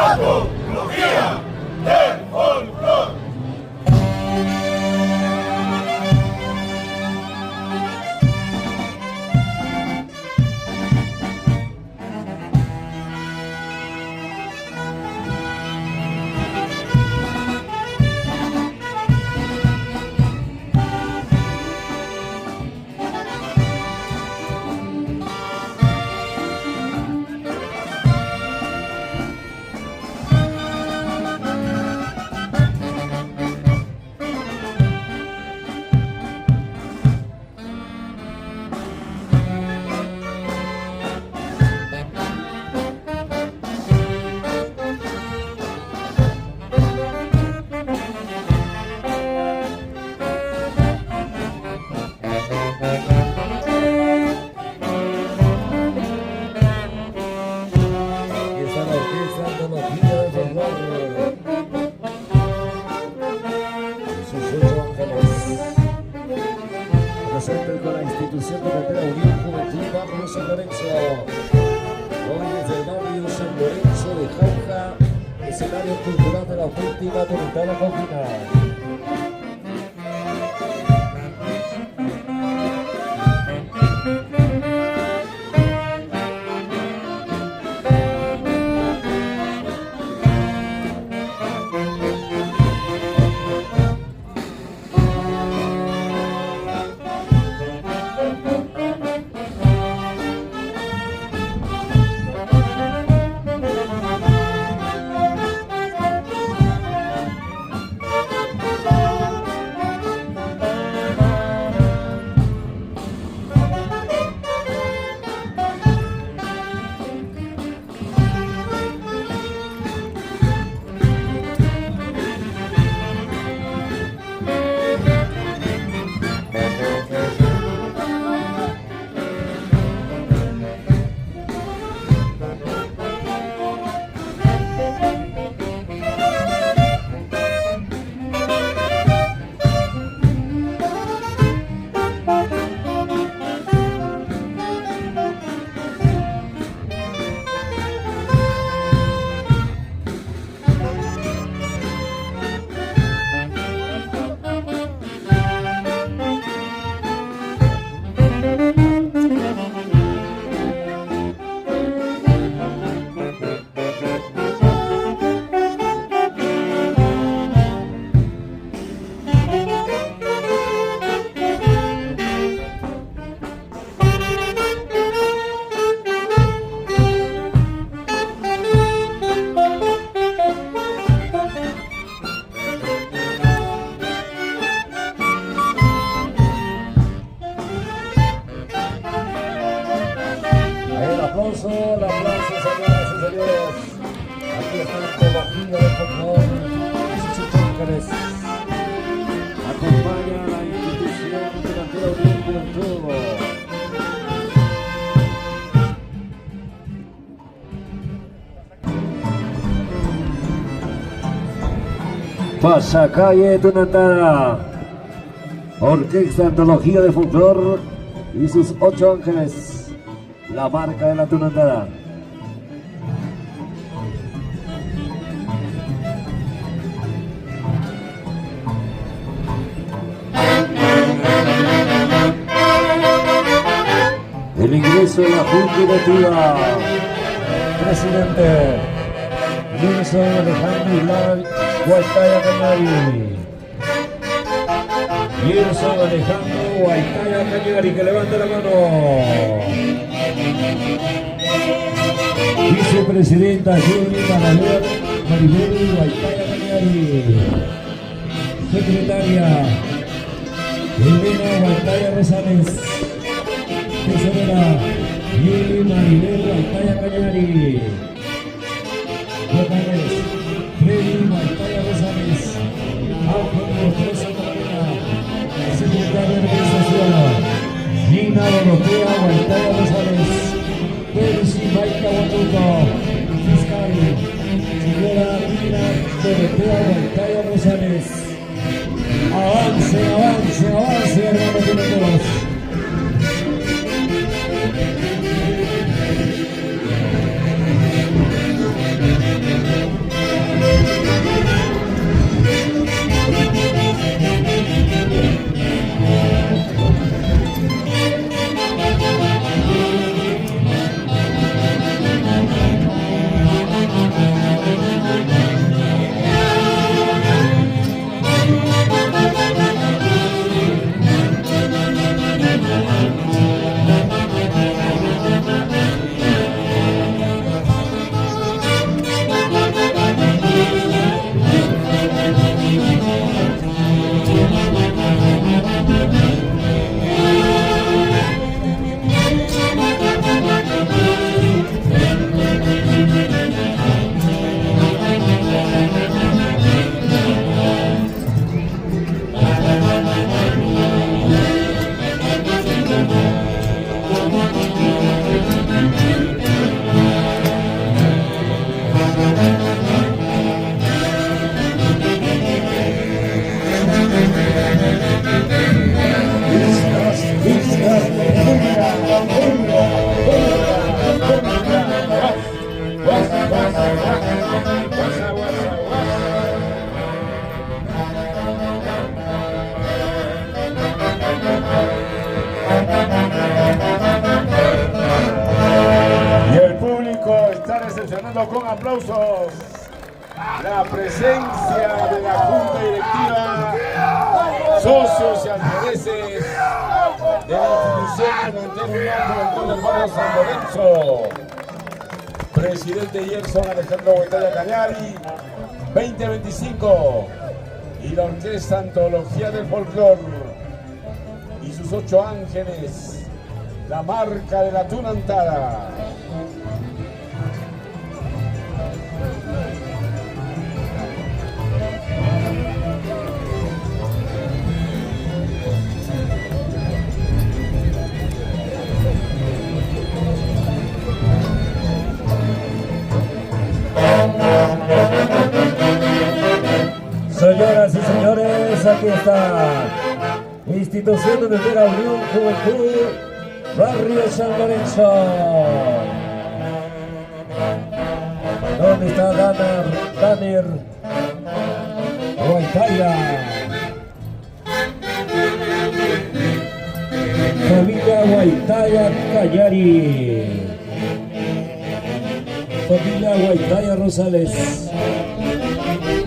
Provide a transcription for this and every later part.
Antología del folclor. Presente con la institución de la Unión Juventud Barrio San Lorenzo. Hoy desde el barrio San Lorenzo de Jauja, escenario cultural de la última Tunantara Confinada. El aplauso, señoras y señores. Aquí está la Antología del folclor y sus ángeles. Acompaña a la institución de la Unión Juventud. Pasacalle Tunantara. Orquesta Antología de Folclor y sus 8 ángeles. La marca de la Tunantara. El ingreso de la Junta Directiva. Presidente Nilson Alejandro Guaitaya Cañari. Nilson Alejandro Guaitaya Cañari, que levante la mano. Vicepresidenta Yuri Maribel Guaitaya Cañari. Secretaria Elena Guaitaya Rosales. Tesorera Yuri Maribel Guaitaya Cañari. Vocales Freddy Guaitaya Rosales. Ángel Rosa Cabrera. Secretaria de Organización Gina Dorotea Guaitaya Rosales. Percy Maika Guatuco. Fiscal señora Gina Dorotea Guaitaya Rosales. Avance, avance, avance, hermanos de todos. estar excepcionando con aplausos la presencia de la Junta Directiva, socios y alfereces de la institución Cementerio Unión Juventud del barrio San Lorenzo. Presidente Gerson Alejandro Huaytaya Cañari, 2025. Y la Orquesta Antología del Folclor y sus 8 ángeles, la marca de la Tunantara. Señoras y señores, aquí está Institución de la Unión Juventud, Barrio San Lorenzo. ¿Dónde está Danner Huaytaya? Familia Huaytaya Cañari. Familia Huaytaya Rosales.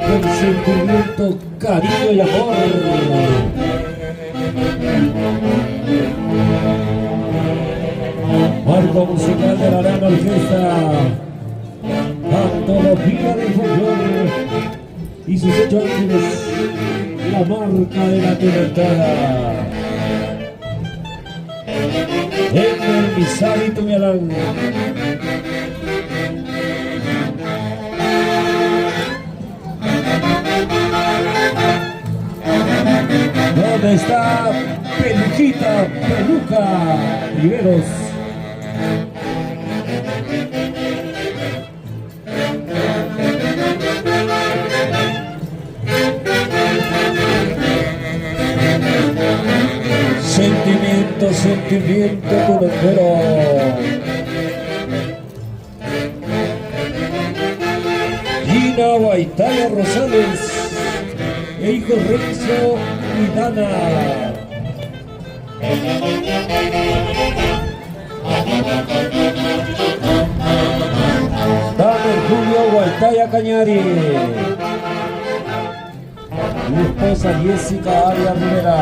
Con sentimiento, cariño y amor. Marco musical de la gran orquesta, Antología del Folclor y sus 8 ángeles, la marca de la Tunantara. En el Misari Tumialán. ¿Dónde está Peluca Riveros? Sentimiento tunantero. Gina Huaytaya Rosales e hijo Renzo y Dana. Dana Julio Huaytaya Cañari. Mi esposa Jessica Arias Rivera.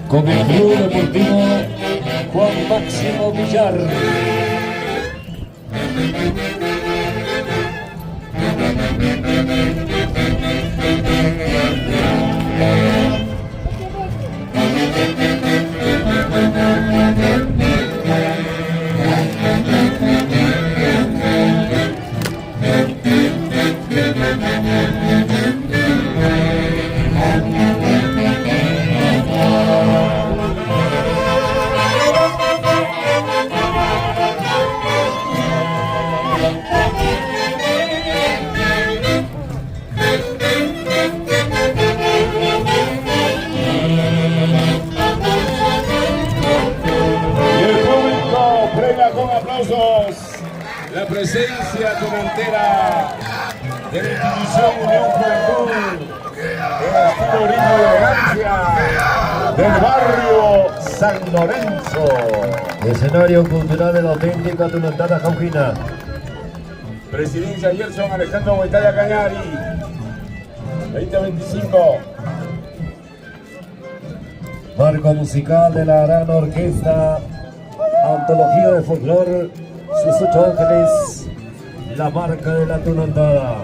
Con el Club Deportivo Juan Máximo Villar. La presencia tunantera de la institución Unión Juventud, el estilo ritmo y elegancia del barrio San Lorenzo. Escenario cultural de la auténtica Tunantara Cauquina. Presidencia Gerson Alejandro Huaytaya Cañari, 2025. Marco musical de la gran orquesta, Antología de Folclor, sus 8 ángeles, la marca de la Tunantara.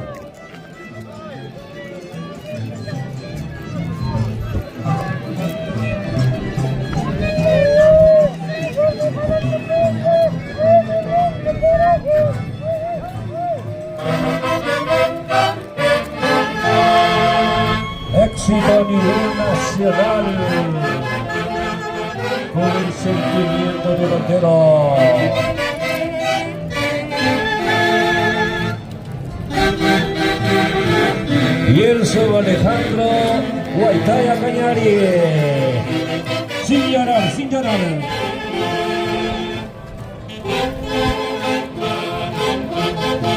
Éxito a nivel nacional, con el sentimiento tunantero. Gerson Alejandro Huaytaya Cañari. Sin llorar, sin llorar.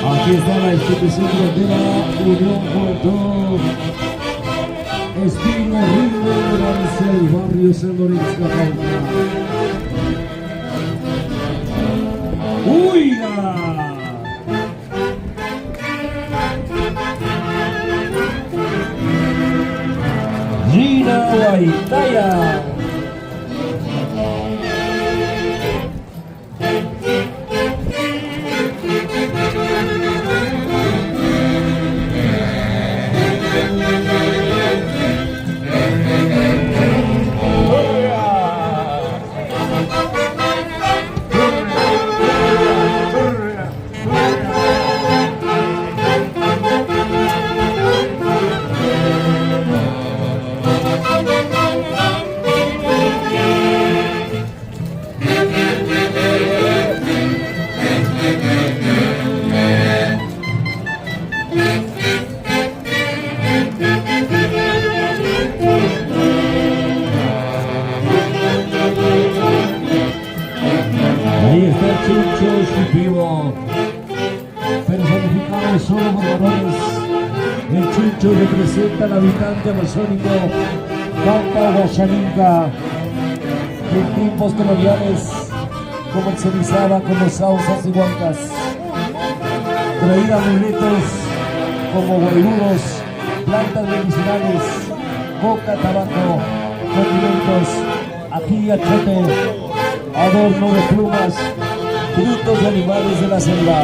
Aquí está la institución de la Unión Juventud, estilo ritmo de el barrio San Lorenzo. ¡Uiga! Gina Guaitaya. Ahí está el Chucho Shipibo, personificado solo por varones. El Chucho representa al habitante amazónico Pampa Huachaninca, que en tiempos coloniales comercializaba con los sausas y huancas. Traía amuletos como guayburos, plantas medicinales, coca, tabaco, condimentos, ají, achiote, adorno de plumas, frutos de animales de la selva.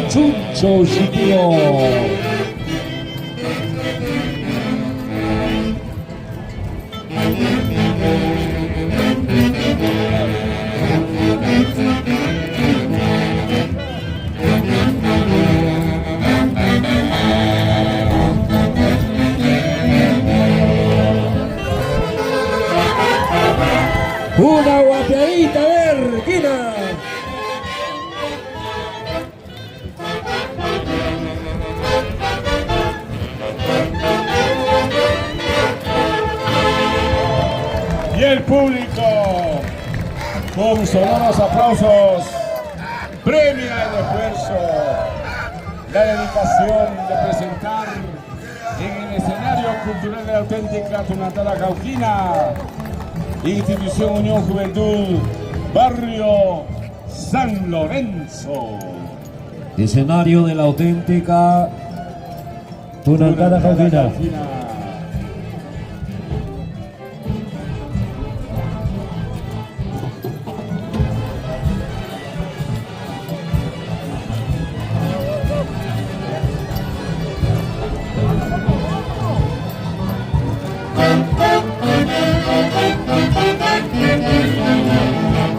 Chucho Shipibo. Una guapeadita de Erquina. Y el público, con sonoros aplausos, premia el esfuerzo, la dedicación de presentar en el escenario cultural de la auténtica Tunantala Cauquina, Institución Unión Juventud, Barrio San Lorenzo. Escenario de la auténtica Tunantala Cauquina.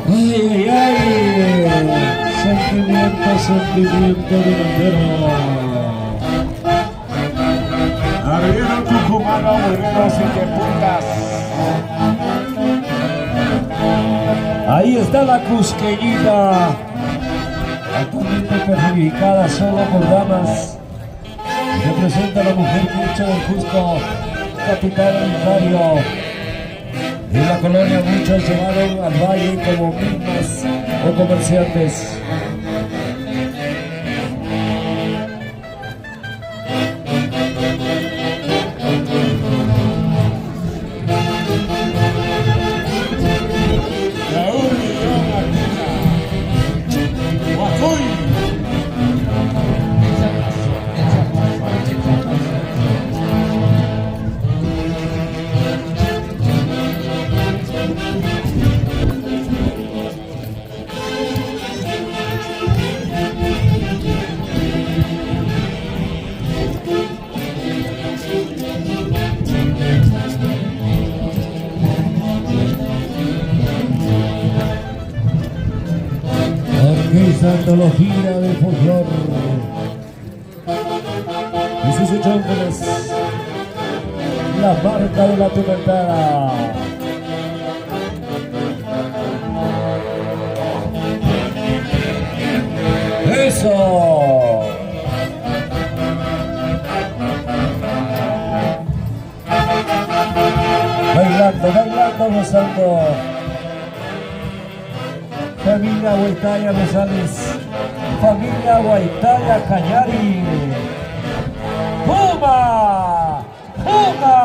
Ay, ay, ay, sentimiento delantero. Arriero tucumano, guerrero siete puntas. Ahí está la cusqueñita, actualmente personificada solo por damas. Representa a la mujer mucho del Cusco, capital unitario. En la colonia muchos llevaron al valle como mismas o comerciantes. Antología de folclor y sus ángeles, la marca de la Tunantala. Eso. Bailando, bailando, gozando. Familia Guaitaya Rosales, familia Guaitaya Cañari. ¡Puma! ¡Toma!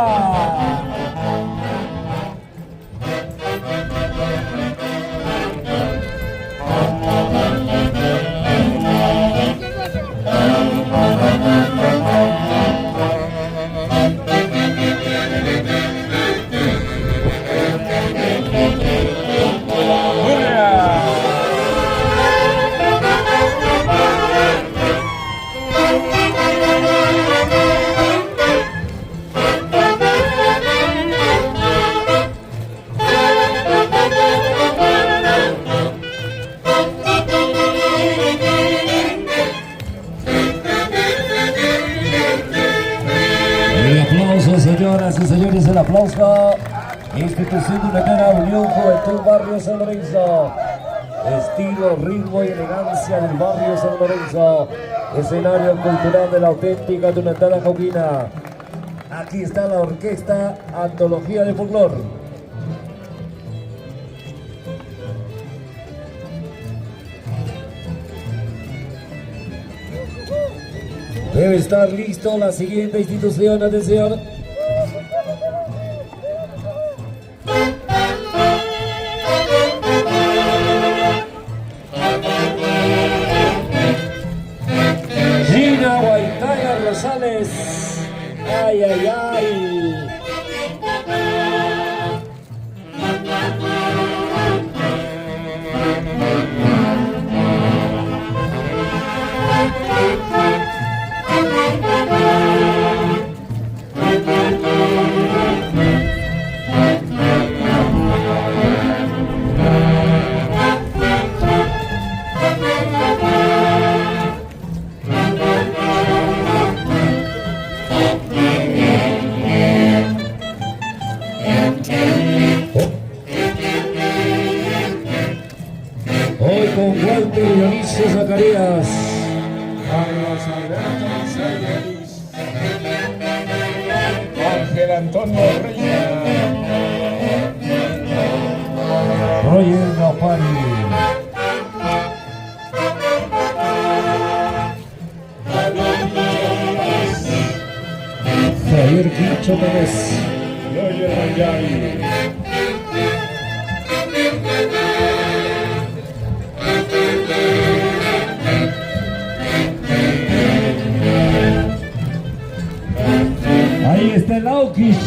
Señoras y señores, el aplauso. Institución Tunetera, Unión Juventud Barrio San Lorenzo. Estilo, ritmo y elegancia del Barrio San Lorenzo. Escenario cultural de la auténtica Tunetera Cauquina. Aquí está la orquesta Antología de Folclor. Debe estar listo la siguiente institución. Atención. Gina Guaitaya Rosales. Ay, ay, ay. Hoy con Walter Dionisio Zacarías, Carlos Alberto Sánchez, Ángel Antonio Reyes, Roger Gapari, Javier Quincho Pérez, Roger Rayay, ahí está el Aukis,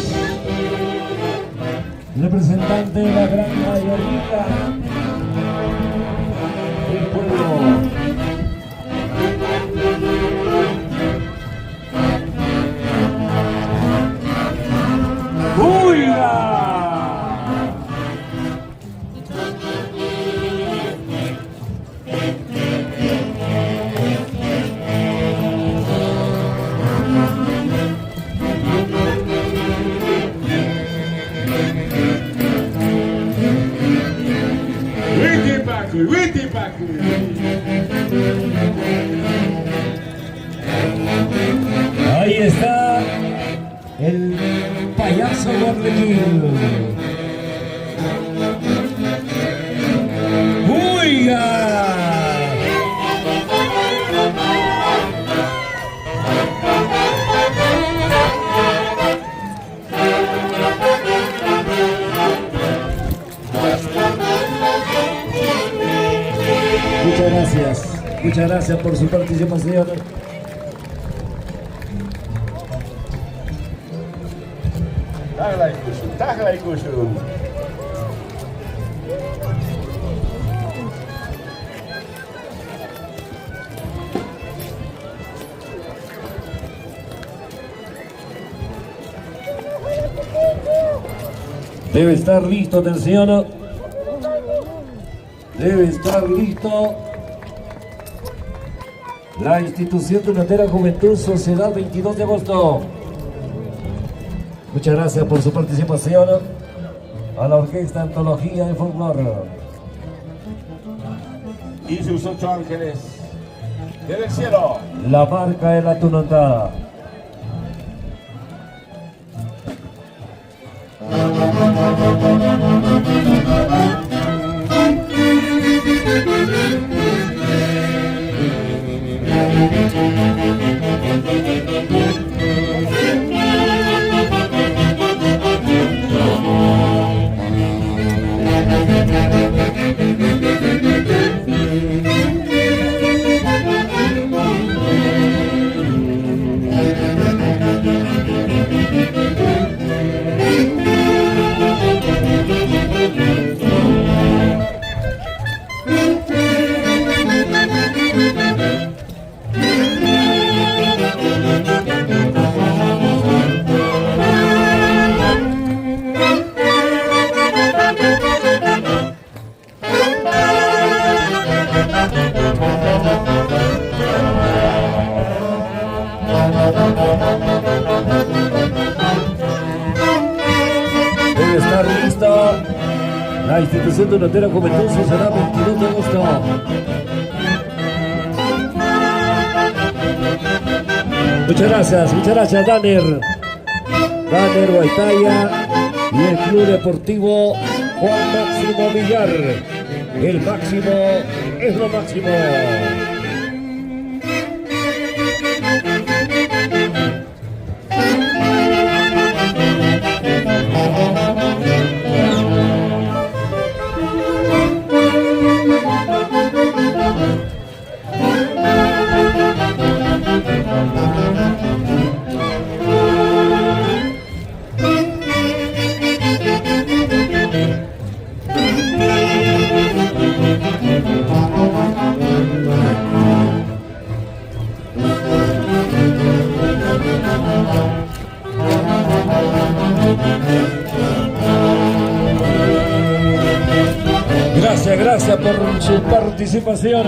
representante de la gran mayoría del pueblo. ¡Uiga! Witipacu. Ahí está el payaso Borlequín. ¡Uiga! Muchas gracias por su participación. Tajla y Kushu. Debe estar listo, atención. Debe estar listo. La institución Tunetera Juventud Sociedad 22 de agosto. Muchas gracias por su participación. A la orquesta Antología de Folclor. Y sus 8 ángeles desde el cielo. La marca de la Tunetera. La institución Donatera Juventud será 22 de agosto. Muchas gracias, Daner Guaitaya y el Club Deportivo Juan Máximo Villar. El máximo es lo máximo. Gracias por su participación.